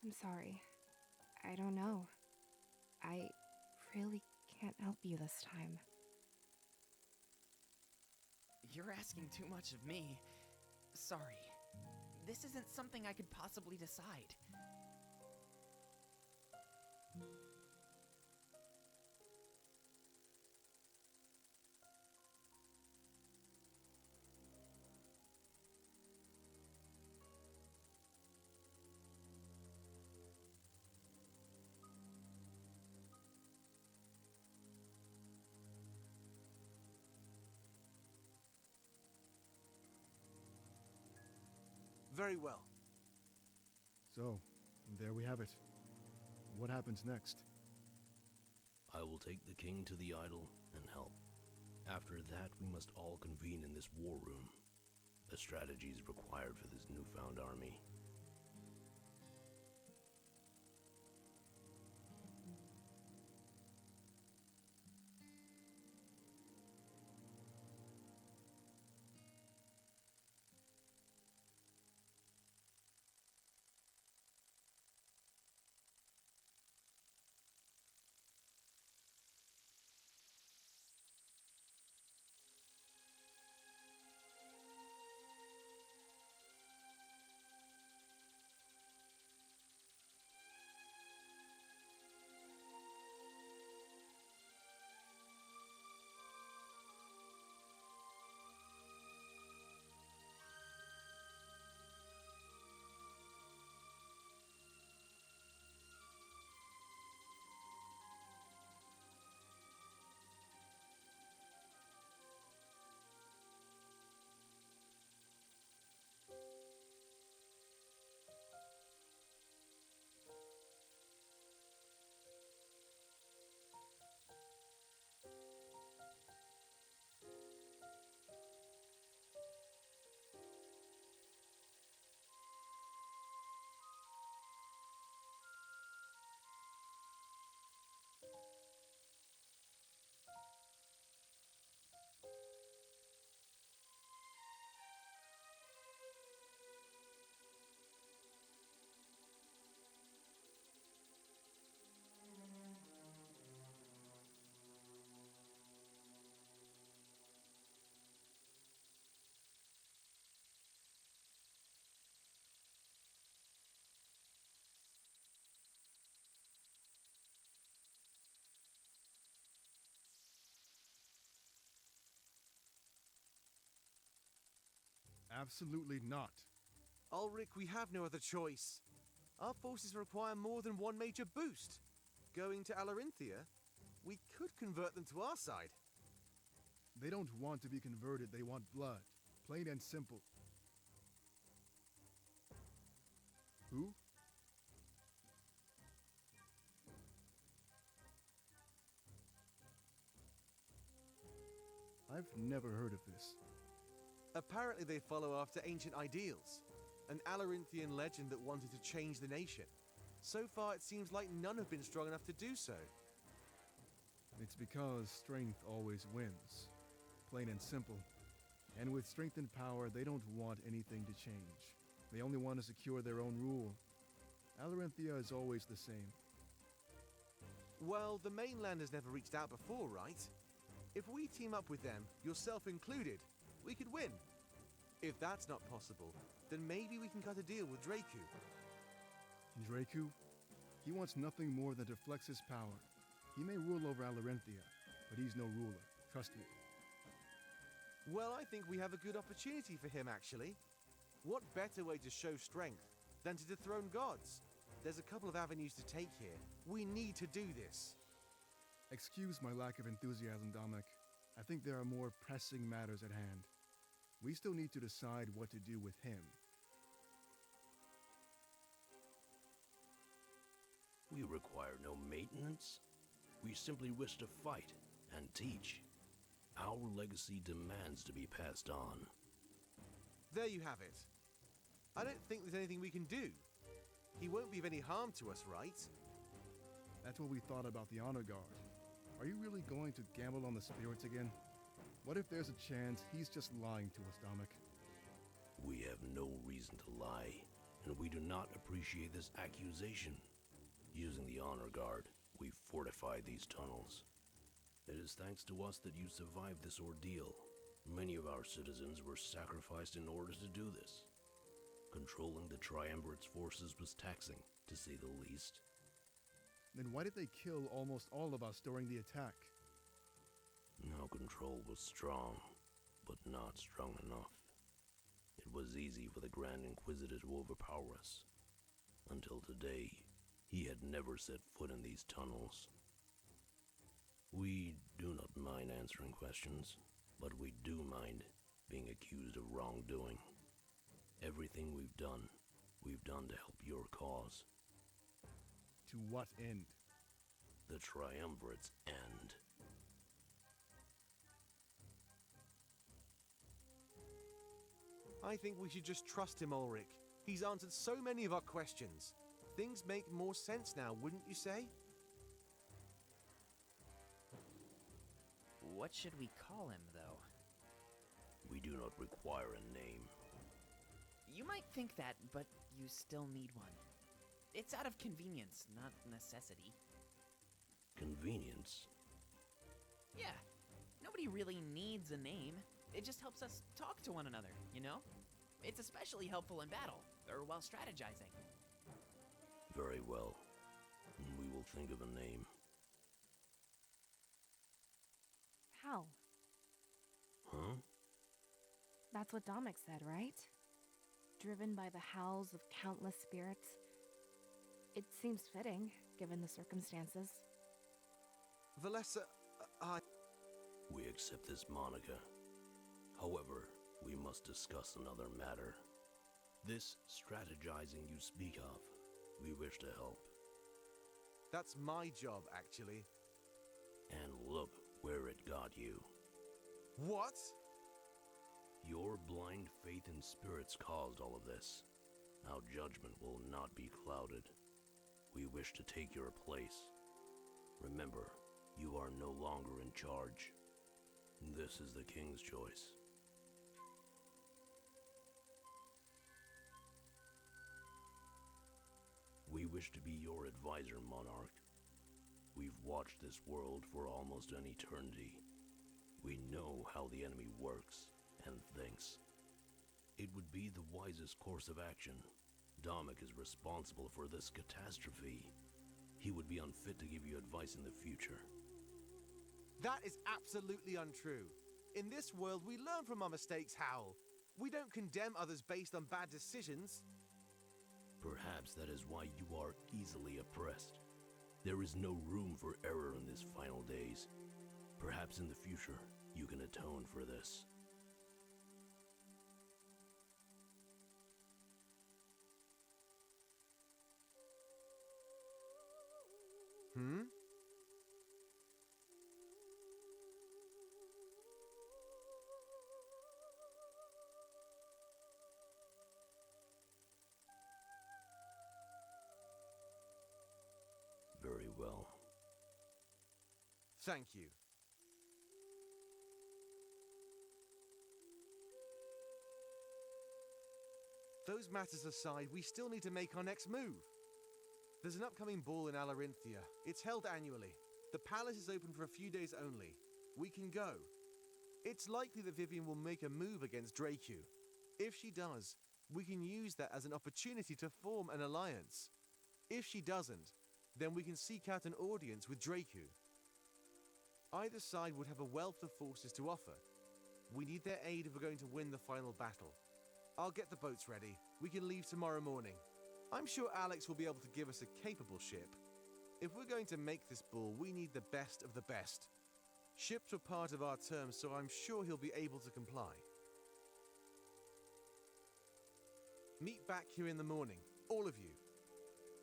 I'm sorry. I don't know. I really can't help you this time. You're asking too much of me. Sorry. This isn't something I could possibly decide. Very well. So, there we have it. What happens next? I will take the king to the idol and help. After that, we must all convene in this war room. The strategy is required for this newfound army. Absolutely not. Ulrich, we have no other choice. Our forces require more than one major boost. Going to Alarinthia, we could convert them to our side. They don't want to be converted, they want blood. Plain and simple. Who? I've never heard of this. Apparently they follow after ancient ideals, an Alarinthian legend that wanted to change the nation. So far it seems like none have been strong enough to do so. It's because strength always wins. Plain and simple. And with strength and power, they don't want anything to change. They only want to secure their own rule. Alarinthia is always the same. Well, the mainland has never reached out before, right? If we team up with them, yourself included, we could win. If that's not possible, then maybe we can cut a deal with Draku. Draku? He wants nothing more than to flex his power. He may rule over Alarinthia, but he's no ruler. Trust me. Well, I think we have a good opportunity for him, actually. What better way to show strength than to dethrone gods? There's a couple of avenues to take here. We need to do this. Excuse my lack of enthusiasm, Dominic. I think there are more pressing matters at hand. We still need to decide what to do with him. We require no maintenance. We simply wish to fight and teach. Our legacy demands to be passed on. There you have it. I don't think there's anything we can do. He won't be of any harm to us, right? That's what we thought about the Honor Guard. Are you really going to gamble on the spirits again? What if there's a chance he's just lying to us, Dominic? We have no reason to lie. and we do not appreciate this accusation. Using the honor guard, we fortified these tunnels. It is thanks to us that you survived this ordeal. Many of our citizens were sacrificed in order to do this. Controlling the Triumvirate's forces was taxing, to say the least. Then why did they kill almost all of us during the attack? Our control was strong, but not strong enough. It was easy for the Grand Inquisitor to overpower us. Until today, he had never set foot in these tunnels. We do not mind answering questions, but we do mind being accused of wrongdoing. Everything we've done to help your cause. To what end? The Triumvirate's end. I think we should just trust him, Ulrich. He's answered so many of our questions. Things make more sense now, wouldn't you say? What should we call him, though? We do not require a name. You might think that, but you still need one. It's out of convenience, not necessity. Convenience? Yeah, nobody really needs a name. It just helps us talk to one another, you know? It's especially helpful in battle, or while strategizing. Very well. We will think of a name. Howl. Huh? That's what Dominic said, right? Driven by the howls of countless spirits. It seems fitting, given the circumstances. Valessa, We accept this moniker. However, we must discuss another matter. This strategizing you speak of, we wish to help. That's my job, actually. And look where it got you. What? Your blind faith in spirits caused all of this. Our judgment will not be clouded. We wish to take your place. Remember, you are no longer in charge. This is the King's choice. We wish to be your advisor, Monarch. We've watched this world for almost an eternity. We know how the enemy works and thinks. It would be the wisest course of action. Dominic is responsible for this catastrophe. He would be unfit to give you advice in the future. That is absolutely untrue. In this world, we learn from our mistakes, Howl. We don't condemn others based on bad decisions. Perhaps that is why you are easily oppressed. There is no room for error in these final days. Perhaps in the future, you can atone for this. Hmm? Very well. Thank you. Those matters aside, we still need to make our next move. There's an upcoming ball in Alarinthia. It's held annually. The palace is open for a few days only. We can go. It's likely that Vivian will make a move against Dracu. If she does, we can use that as an opportunity to form an alliance. If she doesn't, then we can seek out an audience with Dracu. Either side would have a wealth of forces to offer. We need their aid if we're going to win the final battle. I'll get the boats ready. We can leave tomorrow morning. I'm sure Alex will be able to give us a capable ship. If we're going to make this ball, we need the best of the best. Ships were part of our terms, so I'm sure he'll be able to comply. Meet back here in the morning, all of you.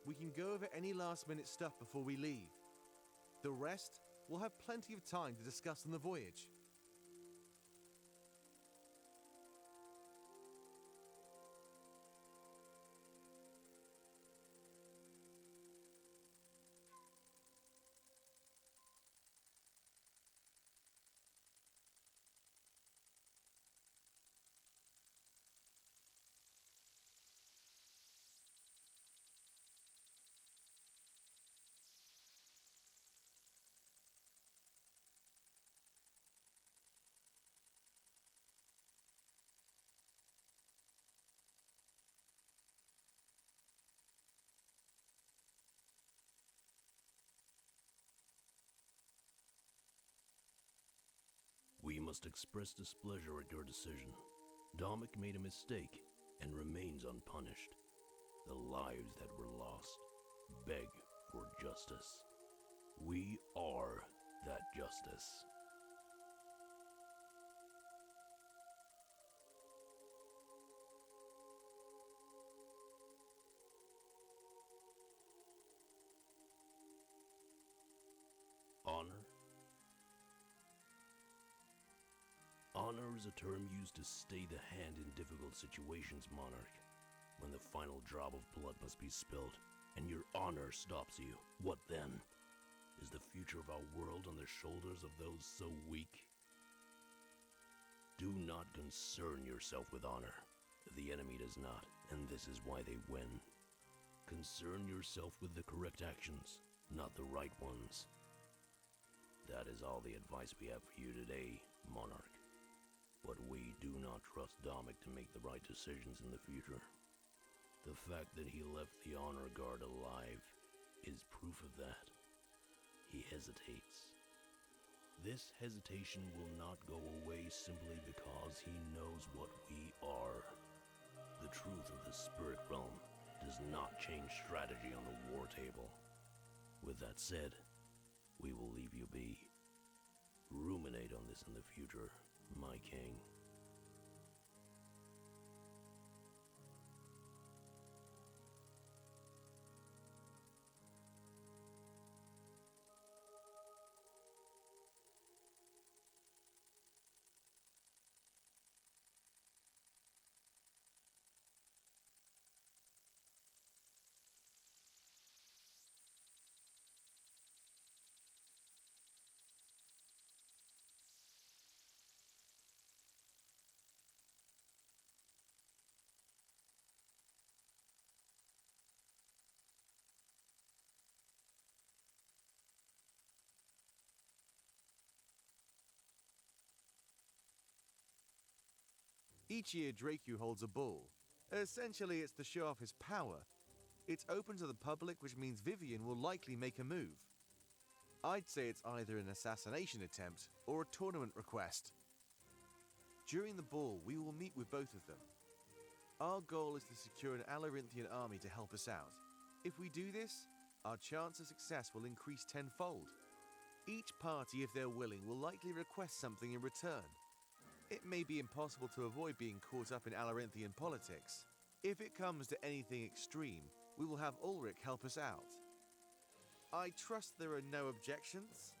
We can go over any last-minute stuff before we leave. The rest, we'll have plenty of time to discuss on the voyage. must express displeasure at your decision. Domic made a mistake and remains unpunished. The lives that were lost beg for justice. We are that justice. Honor? Honor is a term used to stay the hand in difficult situations, Monarch. When the final drop of blood must be spilled, and your honor stops you, what then? Is the future of our world on the shoulders of those so weak? Do not concern yourself with honor. The enemy does not, and this is why they win. Concern yourself with the correct actions, not the right ones. That is all the advice we have for you today, Monarch. But we do not trust Domic to make the right decisions in the future. The fact that he left the Honor Guard alive is proof of that. He hesitates. This hesitation will not go away simply because he knows what we are. The truth of the spirit realm does not change strategy on the war table. With that said, we will leave you be. Ruminate on this in the future, my king. Each year, Dracu holds a ball. Essentially, it's to show off his power. It's open to the public, which means Vivian will likely make a move. I'd say it's either an assassination attempt or a tournament request. During the ball, we will meet with both of them. Our goal is to secure an Alarinthian army to help us out. If we do this, our chance of success will increase tenfold. Each party, if they're willing, will likely request something in return. It may be impossible to avoid being caught up in Alarinthian politics. If it comes to anything extreme, we will have Ulrich help us out. I trust there are no objections.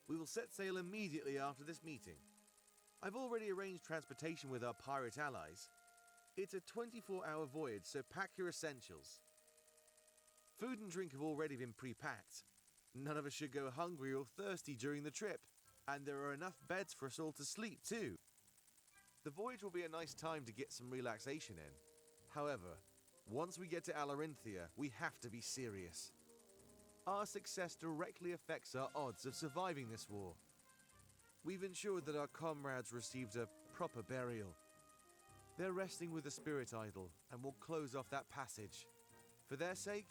We will set sail immediately after this meeting. I've already arranged transportation with our pirate allies. It's a 24-hour voyage, so pack your essentials. Food and drink have already been pre-packed. None of us should go hungry or thirsty during the trip, and there are enough beds for us all to sleep too. The voyage will be a nice time to get some relaxation in. However, once we get to Alarinthia, we have to be serious. Our success directly affects our odds of surviving this war. We've ensured that our comrades received a proper burial. They're resting with the spirit idol, and we'll close off that passage. For their sake,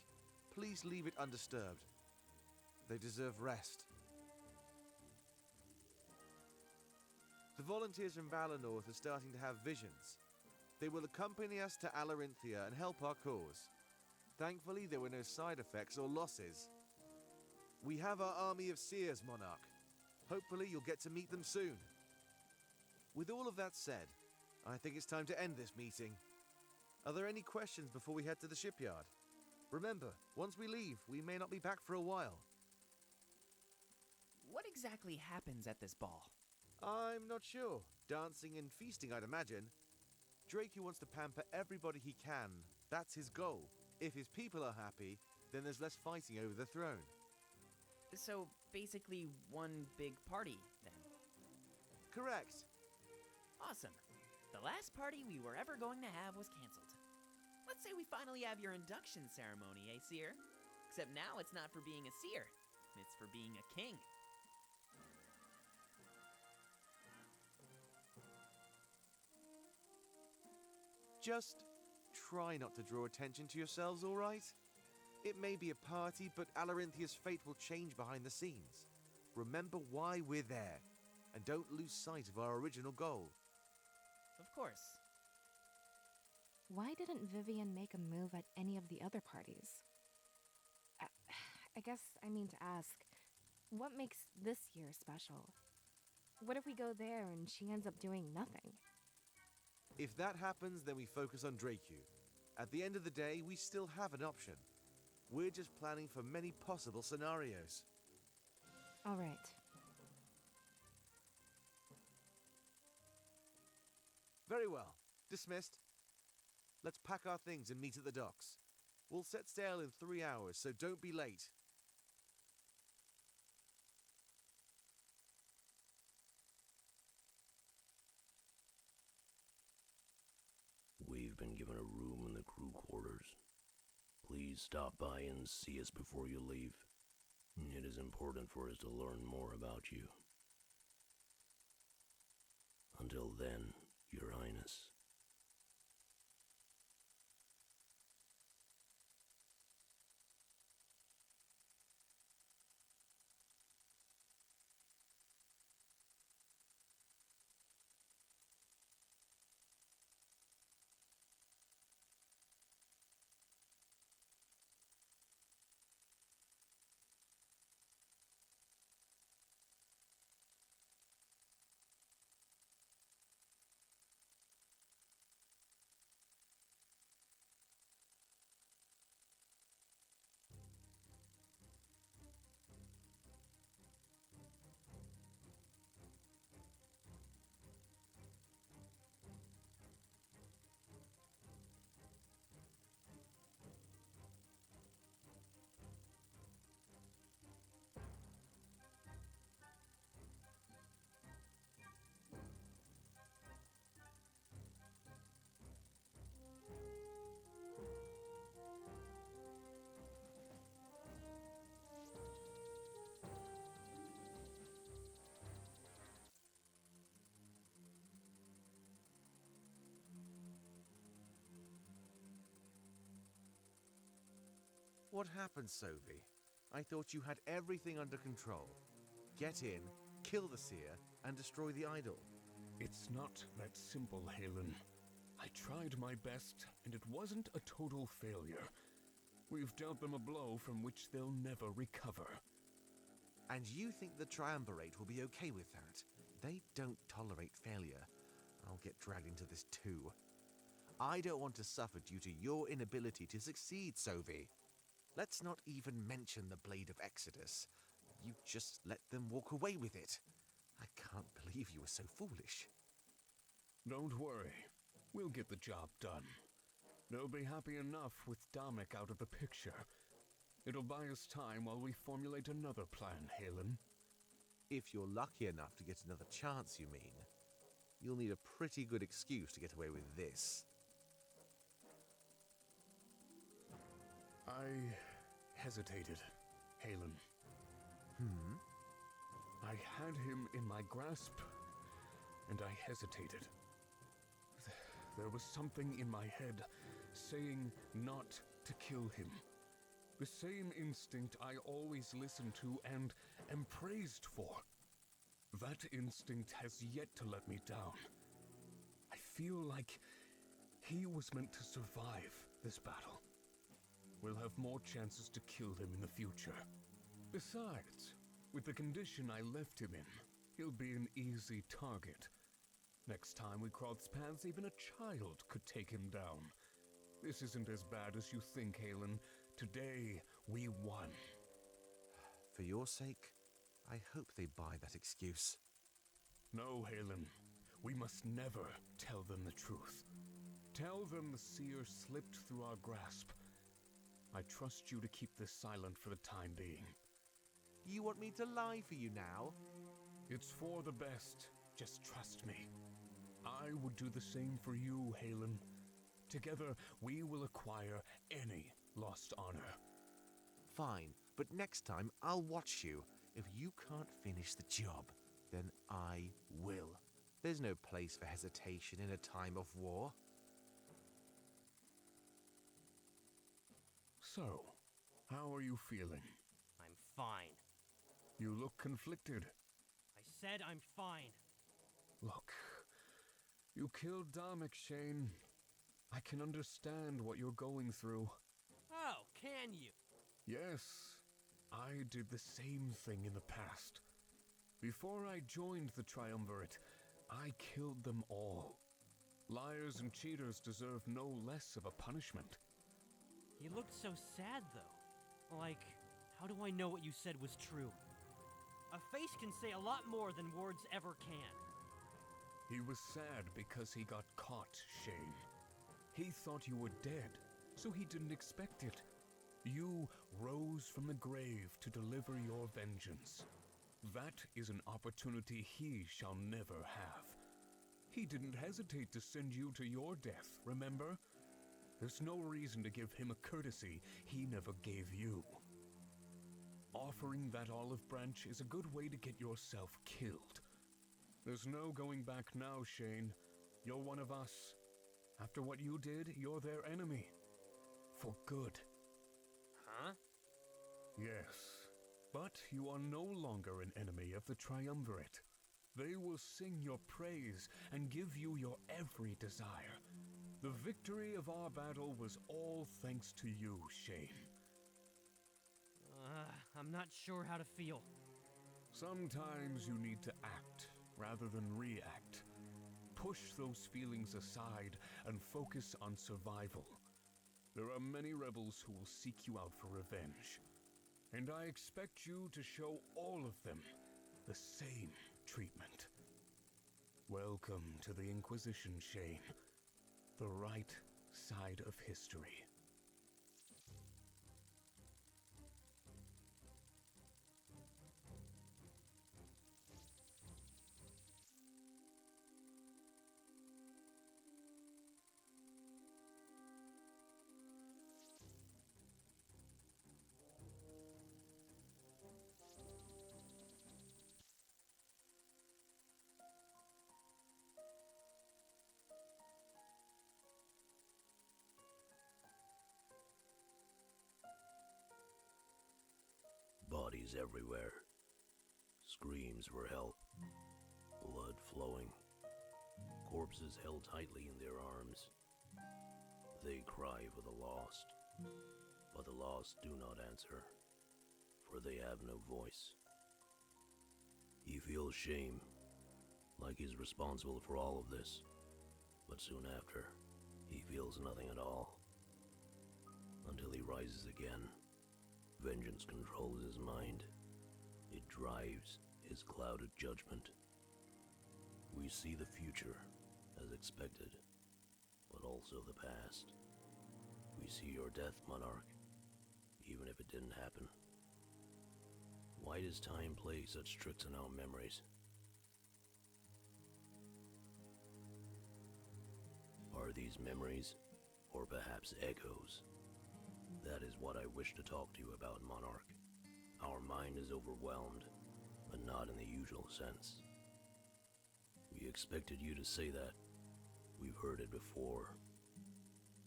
please leave it undisturbed. They deserve rest. The volunteers from Valinor are starting to have visions. They will accompany us to Alarinthia and help our cause. Thankfully, there were no side effects or losses. We have our army of seers, Monarch. Hopefully, you'll get to meet them soon. With all of that said, I think it's time to end this meeting. Are there any questions before we head to the shipyard? Remember, once we leave, we may not be back for a while. What exactly happens at this ball? I'm not sure. Dancing and feasting, I'd imagine. Dracu wants to pamper everybody he can. That's his goal. If his people are happy, then there's less fighting over the throne. So, basically one big party, then? Correct. Awesome. The last party we were ever going to have was cancelled. Let's say we finally have your induction ceremony, eh, Seer? Except now it's not for being a seer. It's for being a king. Just try not to draw attention to yourselves, all right? It may be a party, but Alarinthia's fate will change behind the scenes. Remember why we're there, and don't lose sight of our original goal. Of course. Why didn't Vivian make a move at any of the other parties? I, I guess I mean to ask, what makes this year special? What if we go there and she ends up doing nothing? If that happens, then we focus on Dracu. At the end of the day, we still have an option. We're just planning for many possible scenarios. All right. Very well. Dismissed. Let's pack our things and meet at the docks. We'll set sail in 3 hours, so don't be late. We've been given a room in the crew quarters. Please stop by and see us before you leave. It is important for us to learn more about you. Until then, Your Highness. What happened, Sovey? I thought you had everything under control. Get in, kill the seer, and destroy the idol. It's not that simple, Halen. I tried my best, and it wasn't a total failure. We've dealt them a blow from which they'll never recover. And you think the Triumvirate will be okay with that? They don't tolerate failure. I'll get dragged into this too. I don't want to suffer due to your inability to succeed, Sovey. Let's not even mention the Blade of Exodus. You just let them walk away with it. I can't believe you were so foolish. Don't worry. We'll get the job done. They'll be happy enough with Damek out of the picture. It'll buy us time while we formulate another plan, Halen. If you're lucky enough to get another chance, you mean. You'll need a pretty good excuse to get away with this. I hesitated, Halen. I had him in my grasp, and I hesitated. There was something in my head saying not to kill him. The same instinct I always listen to and am praised for. That instinct has yet to let me down. I feel like he was meant to survive this battle. We'll have more chances to kill him in the future. Besides, with the condition I left him in, he'll be an easy target. Next time we cross paths, even a child could take him down. This isn't as bad as you think, Halen. Today, we won. For your sake, I hope they buy that excuse. No, Halen. We must never tell them the truth. Tell them the seer slipped through our grasp. I trust you to keep this silent for the time being. You want me to lie for you now? It's for the best. Just trust me. I would do the same for you, Halen. Together, we will acquire any lost honor. Fine, but next time I'll watch you. If you can't finish the job, then I will. There's no place for hesitation in a time of war. So, how are you feeling? I'm fine. You look conflicted. I said I'm fine. Look, you killed Dominic, Shane. I can understand what you're going through. Oh, can you? Yes, I did the same thing in the past. Before I joined the Triumvirate, I killed them all. Liars and cheaters deserve no less of a punishment. He looked so sad, though. Like, how do I know what you said was true? A face can say a lot more than words ever can. He was sad because he got caught, Shane. He thought you were dead, so he didn't expect it. You rose from the grave to deliver your vengeance. That is an opportunity he shall never have. He didn't hesitate to send you to your death, remember? There's no reason to give him a courtesy he never gave you. Offering that olive branch is a good way to get yourself killed. There's no going back now, Shane. You're one of us. After what you did, you're their enemy. For good. Huh? Yes. But you are no longer an enemy of the Triumvirate. They will sing your praise and give you your every desire. The victory of our battle was all thanks to you, Shane. I'm not sure how to feel. Sometimes you need to act rather than react. Push those feelings aside and focus on survival. There are many rebels who will seek you out for revenge. And I expect you to show all of them the same treatment. Welcome to the Inquisition, Shane. The right side of history. Bodies everywhere. Screams for help. Blood flowing. Corpses held tightly in their arms. They cry for the lost. But the lost do not answer, for they have no voice. He feels shame, like he's responsible for all of this. But soon after, he feels nothing at all. Until he rises again. Vengeance controls his mind. It drives his clouded judgment. We see the future, as expected, but also the past. We see your death, Monarch, even if it didn't happen. Why does time play such tricks on our memories? Are these memories, or perhaps echoes? That is what I wish to talk to you about, Monarch. Our mind is overwhelmed, but not in the usual sense. We expected you to say that. We've heard it before.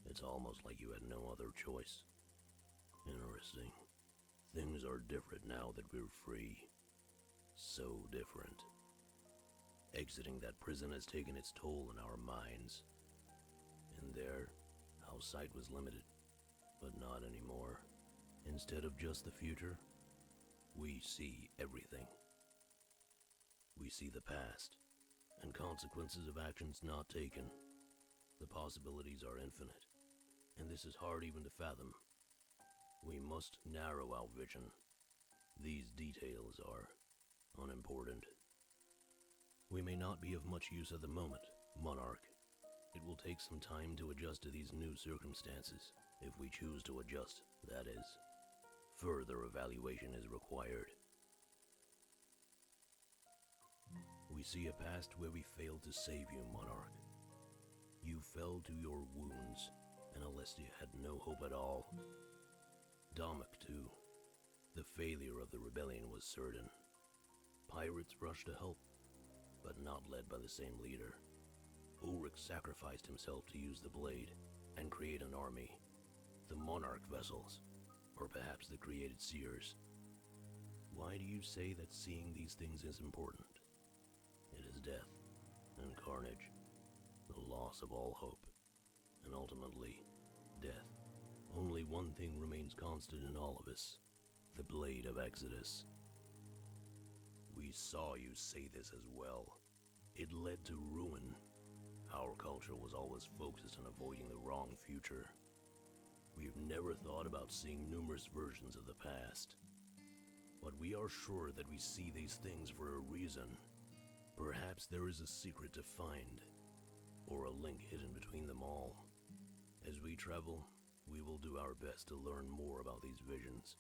It's almost like you had no other choice. Interesting. Things are different now that we're free. So different. Exiting that prison has taken its toll on our minds. In there, our sight was limited. But not anymore. Instead of just the future, we see everything. We see the past, and consequences of actions not taken. The possibilities are infinite, and this is hard even to fathom. We must narrow our vision. These details are unimportant. We may not be of much use at the moment, Monarch. It will take some time to adjust to these new circumstances. If we choose to adjust, that is. Further evaluation is required. We see a past where we failed to save you, Monarch. You fell to your wounds, and Alessia had no hope at all. Dominic, too. The failure of the rebellion was certain. Pirates rushed to help, but not led by the same leader. Ulrich sacrificed himself to use the blade and create an army. The Monarch vessels, or perhaps the created seers. Why do you say that seeing these things is important? It is death and carnage, the loss of all hope, and ultimately, death. Only one thing remains constant in all of us, the blade of Exodus. We saw you say this as well. It led to ruin. Our culture was always focused on avoiding the wrong future. We've never thought about seeing numerous versions of the past. But we are sure that we see these things for a reason. Perhaps there is a secret to find, or a link hidden between them all. As we travel, we will do our best to learn more about these visions.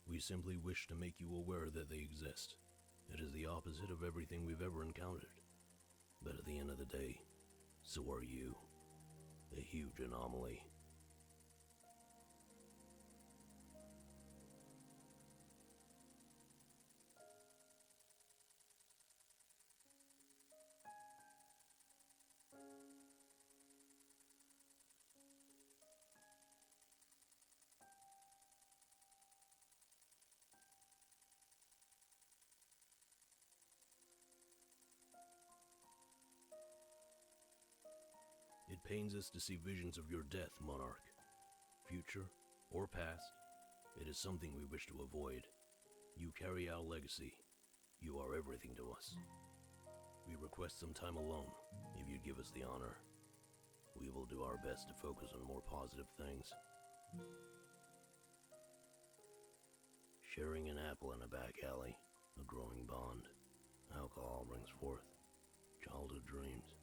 We simply wish to make you aware that they exist. It is the opposite of everything we've ever encountered. But at the end of the day, so are you. A huge anomaly. It pains us to see visions of your death, Monarch. Future or past, it is something we wish to avoid. You carry our legacy. You are everything to us. We request some time alone, if you'd give us the honor. We will do our best to focus on more positive things. Sharing an apple in a back alley, a growing bond. Alcohol brings forth childhood dreams,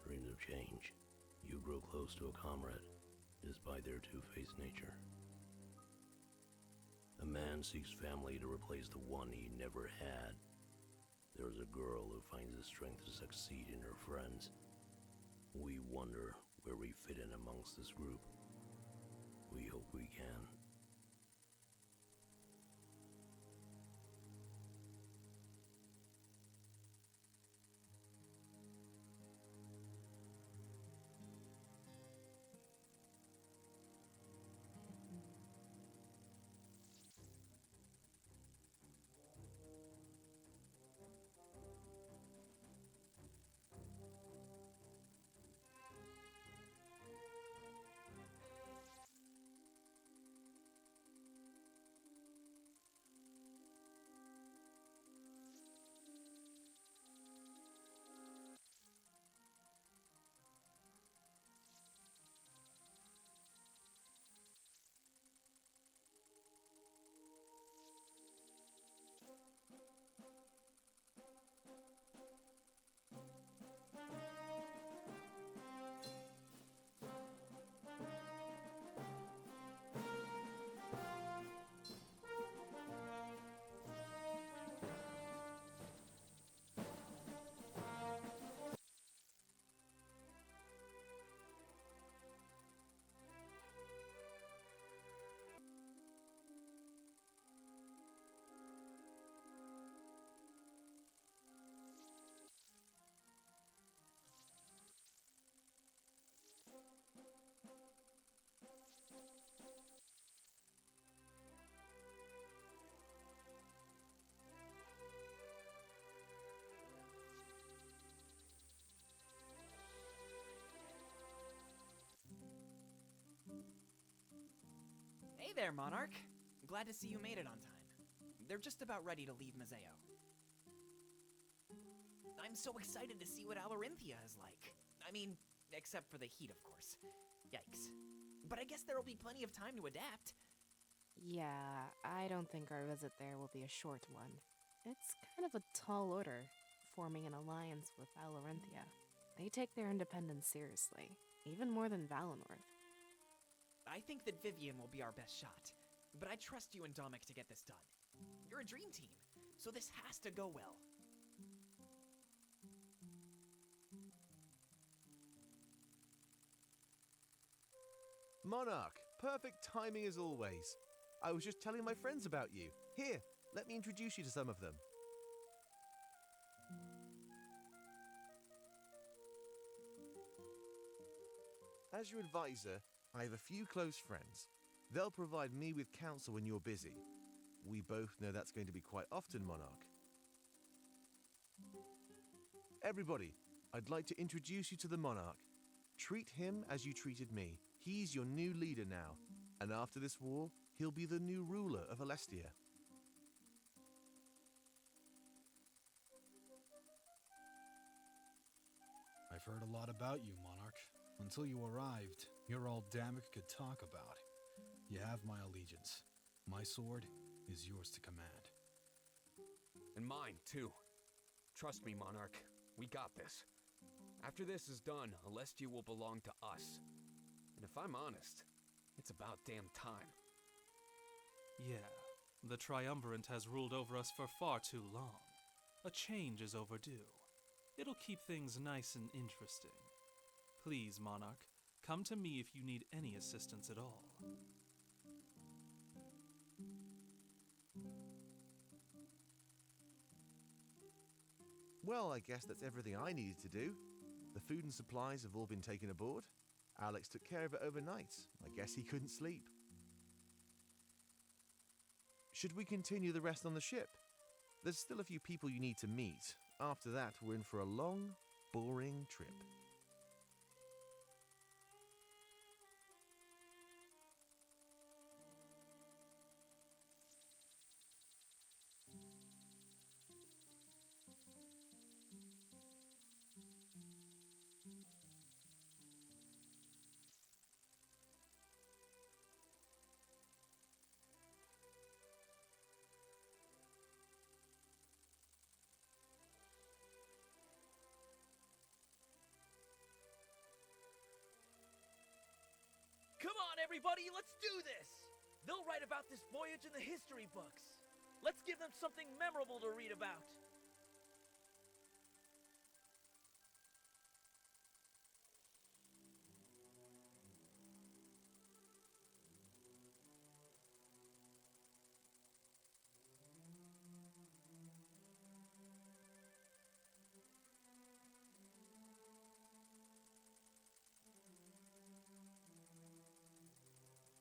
dreams of change. You grow close to a comrade, despite their two-faced nature. A man seeks family to replace the one he never had. There is a girl who finds the strength to succeed in her friends. We wonder where we fit in amongst this group. We hope we can. Hey there, Monarch. Glad to see you made it on time. They're just about ready to leave Mazeo. I'm so excited to see what Alarinthia is like. I mean, except for the heat, of course. Yikes. But I guess there'll be plenty of time to adapt. Yeah, I don't think our visit there will be a short one. It's kind of a tall order, forming an alliance with Alarinthia. They take their independence seriously, even more than Valinor. I think that Vivian will be our best shot, but I trust you and Dominic to get this done. You're a dream team, so this has to go well. Monarch, perfect timing as always. I was just telling my friends about you. Here, let me introduce you to some of them. As your advisor, I have a few close friends. They'll provide me with counsel when you're busy. We both know that's going to be quite often, Monarch. Everybody, I'd like to introduce you to the Monarch. Treat him as you treated me. He's your new leader now, and after this war, he'll be the new ruler of Alestia. I've heard a lot about you, Monarch. Until you arrived, you're all Damek could talk about. You have my allegiance. My sword is yours to command. And mine, too. Trust me, Monarch. We got this. After this is done, Alestia will belong to us. And if I'm honest, it's about damn time. Yeah, the Triumvirate has ruled over us for far too long. A change is overdue. It'll keep things nice and interesting. Please, Monarch, come to me if you need any assistance at all. Well, I guess that's everything I needed to do. The food and supplies have all been taken aboard. Alex took care of it overnight. I guess he couldn't sleep. Should we continue the rest on the ship? There's still a few people you need to meet. After that, we're in for a long, boring trip. Come on, everybody, let's do this! They'll write about this voyage in the history books. Let's give them something memorable to read about.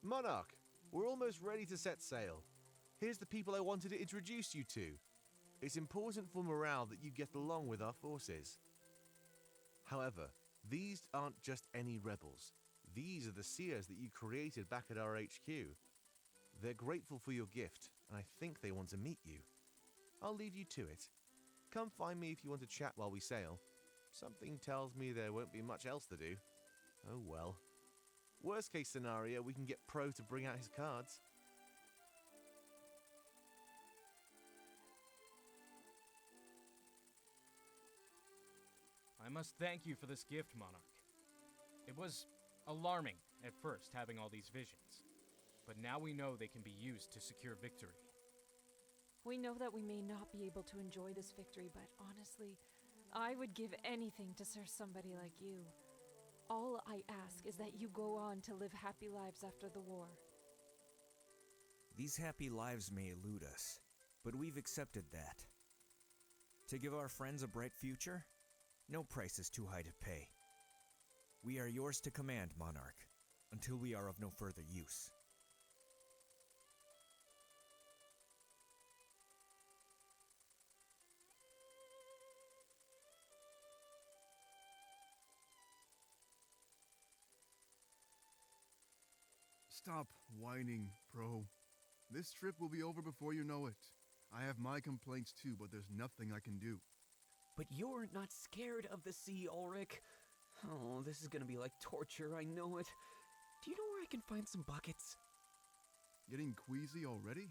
Monarch, we're almost ready to set sail. Here's the people I wanted to introduce you to. It's important for morale that you get along with our forces. However, these aren't just any rebels. These are the seers that you created back at our HQ. They're grateful for your gift, and I think they want to meet you. I'll leave you to it. Come find me if you want to chat while we sail. Something tells me there won't be much else to do. Oh well. Worst case scenario, we can get Pro to bring out his cards. I must thank you for this gift, Monarch. It was alarming at first, having all these visions. But now we know they can be used to secure victory. We know that we may not be able to enjoy this victory, but honestly, I would give anything to serve somebody like you. All I ask is that you go on to live happy lives after the war. These happy lives may elude us, but we've accepted that. To give our friends a bright future, no price is too high to pay. We are yours to command, Monarch, until we are of no further use. Stop whining, Pro. This trip will be over before you know it. I have my complaints too, but there's nothing I can do. But you're not scared of the sea, Ulrich. Oh, this is gonna be like torture, I know it. Do you know where I can find some buckets? Getting queasy already?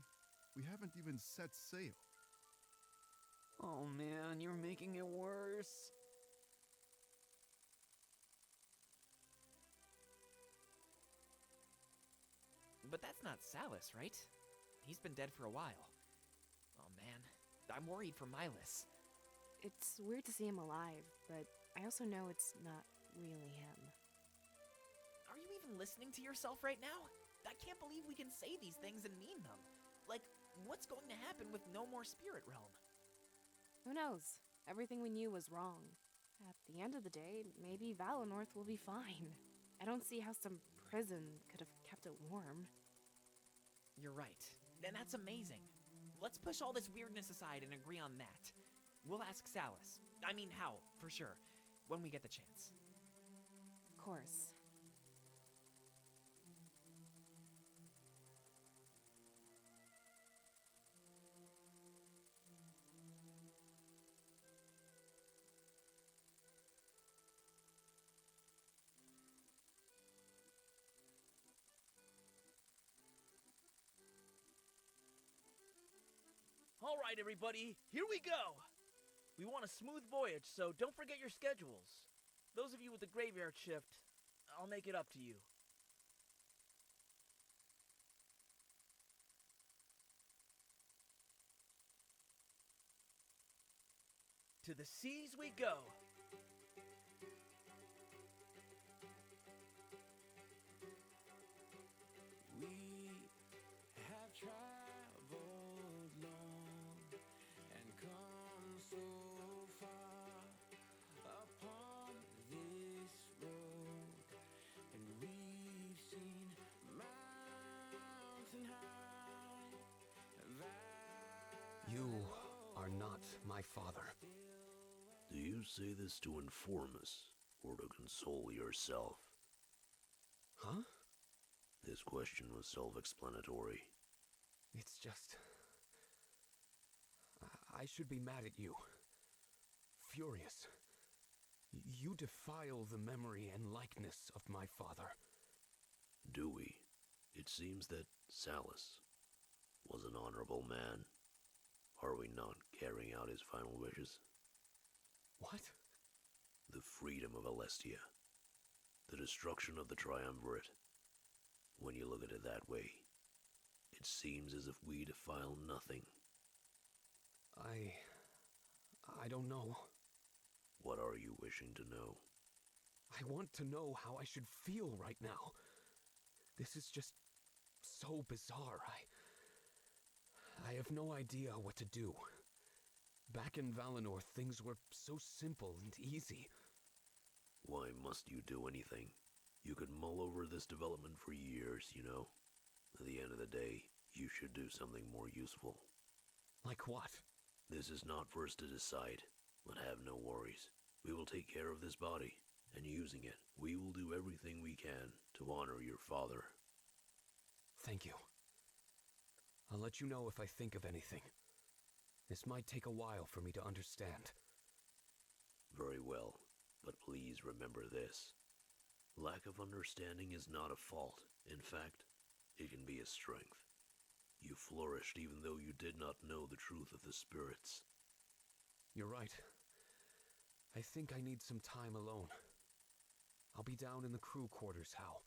We haven't even set sail. Oh man, you're making it worse. But that's not Salus, right? He's been dead for a while. Oh man, I'm worried for Milas. It's weird to see him alive, but I also know it's not really him. Are you even listening to yourself right now? I can't believe we can say these things and mean them. Like, what's going to happen with no more Spirit Realm? Who knows? Everything we knew was wrong. At the end of the day, maybe Valonorth will be fine. I don't see how some prison could have kept it warm. You're right, and that's amazing. let's push all this weirdness aside and agree on that. We'll ask Howl, for sure, when we get the chance. Of course. All right, everybody, here we go! We want a smooth voyage, so don't forget your schedules. Those of you with the graveyard shift, I'll make it up to you. To the seas we go! We have traveled long and come so far upon this road, and we've seen mountain high, You are not my father. Do you say this to inform us, or to console yourself? Huh? This question was self-explanatory. It's just... I should be mad at you. Furious. You defile the memory and likeness of my father. Do we? It seems that Salus was an honorable man. Are we not carrying out his final wishes? What? The freedom of Alestia. The destruction of the Triumvirate. When you look at it that way, it seems as if we defile nothing. I don't know. What are you wishing to know? I want to know how I should feel right now. This is just so bizarre. I have no idea what to do. Back in Valinor, things were so simple and easy. Why must you do anything? You could mull over this development for years, you know. At the end of the day, you should do something more useful. Like what? This is not for us to decide, but have no worries. We will take care of this body, and using it, we will do everything we can to honor your father. Thank you. I'll let you know if I think of anything. This might take a while for me to understand. Very well, but please remember this. Lack of understanding is not a fault. In fact, it can be a strength. You flourished even though you did not know the truth of the spirits. You're right. I think I need some time alone. I'll be down in the crew quarters, Howl.